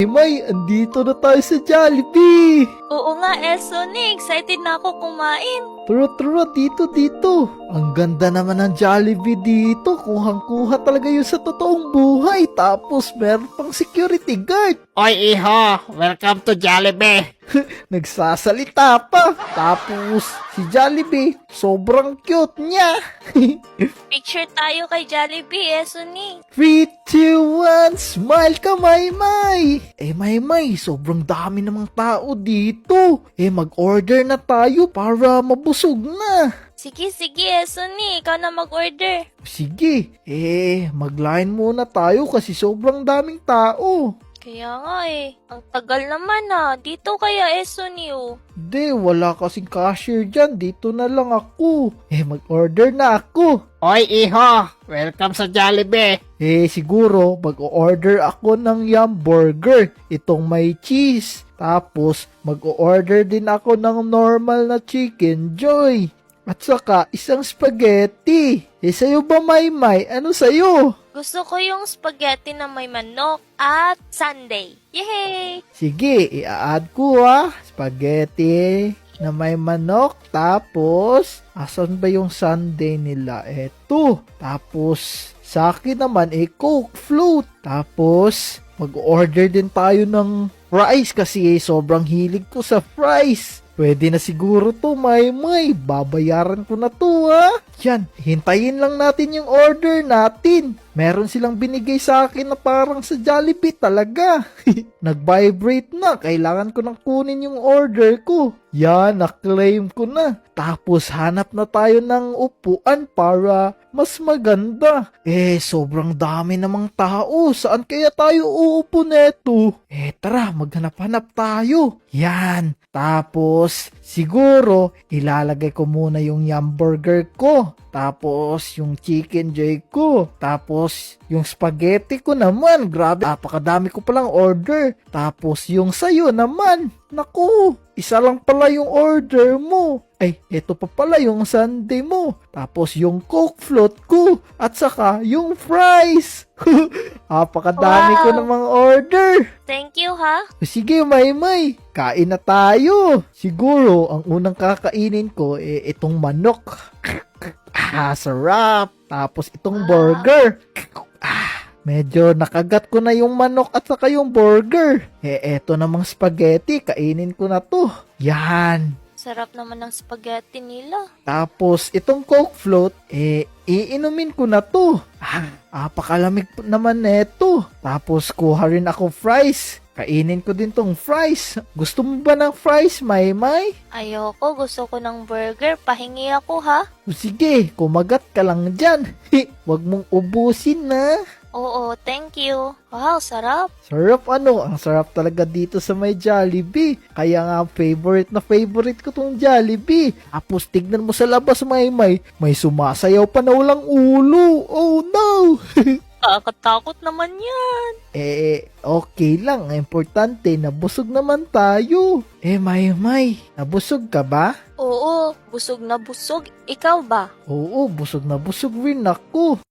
May, andito na tayo sa Jollibee! Oo nga, Sonic. Excited na ako kumain. Turo, dito. Ang ganda naman ng Jollibee dito. Kuhang-kuha talaga yun sa totoong buhay. Tapos meron pang security guard. Oy iho, welcome to Jollibee. Nagsasalita pa. Tapos si Jollibee, sobrang cute niya. Picture tayo kay Jollibee, Sonic. 3, 2, 1, smile ka, Maymay! Maymay, sobrang dami namang tao dito. Mag-order na tayo para mabusog na. Sige, Sonic. Ikaw na mag-order. Sige, mag-line muna tayo kasi sobrang daming tao. Kaya nga ang tagal naman Dito kaya, Sonic Hindi, wala kasing cashier dyan. Dito na lang ako. Mag-order na ako. Oy iho, welcome sa Jollibee. Siguro, mag-order ako ng Yum Burger. Itong may cheese. Tapos, mag-order din ako ng normal na Chicken Joy. At saka, isang spaghetti. Sa'yo ba, Maymay? Ano sa'yo? Gusto ko yung spaghetti na may manok at sundae. Yay! Sige, i-add ko spaghetti na may manok. Tapos, asan ba yung sundae nila? Eto. Tapos, sa akin naman, Coke float. Tapos, mag-order din tayo ng fries kasi sobrang hilig ko sa fries. Pwede na siguro to, Maymay. Babayaran ko na to, Yan, hintayin lang natin yung order natin. Meron silang binigay sa akin na parang sa Jollibee talaga. Nag-vibrate na. Kailangan ko nang kunin yung order ko. Yan, na-claim ko na. Tapos hanap na tayo ng upuan para mas maganda. Sobrang dami namang tao. Saan kaya tayo uupo neto? Tara, maghanap-hanap tayo. Yan. Tapos, siguro, ilalagay ko muna yung Yum Burger ko. Tapos, yung Chicken Joy ko. Tapos, yung spaghetti ko naman. Grabe, napakadami ko palang order. Tapos, yung sayo naman. Naku, isa lang pala yung order mo. Eto pa pala yung sundae mo. Tapos, yung Coke float ko. At saka, yung fries. Napakadami ko namang order. Thank you, Sige, Maymay. Kain na tayo. Siguro, ang unang kakainin ko, itong manok. Sarap. Tapos itong burger. Medyo nakagat ko na yung manok at saka yung burger. Eto namang spaghetti. Kainin ko na to. Yan. Sarap naman ng spaghetti nila. Tapos itong Coke float, iinumin ko na to. Apakalamig naman neto. Tapos kuha rin ako fries. Kainin ko din tong fries. Gusto mo ba ng fries, Maymay? Ayoko, gusto ko ng burger. Pahingi ako, Sige, kumagat ka lang dyan. Huwag mong ubusin na. Oo, thank you. Wow, sarap. Sarap Ang sarap talaga dito sa may Jollibee. Kaya nga favorite ko tong Jollibee. Tapos tignan mo sa labas, Maymay. May sumasayaw pa na walang ulo. Oh no! Nakakatakot naman yan. Okay lang. Importante, nabusog naman tayo. Maymay, nabusog ka ba? Oo, busog na busog. Ikaw ba? Oo, busog na busog rin ako.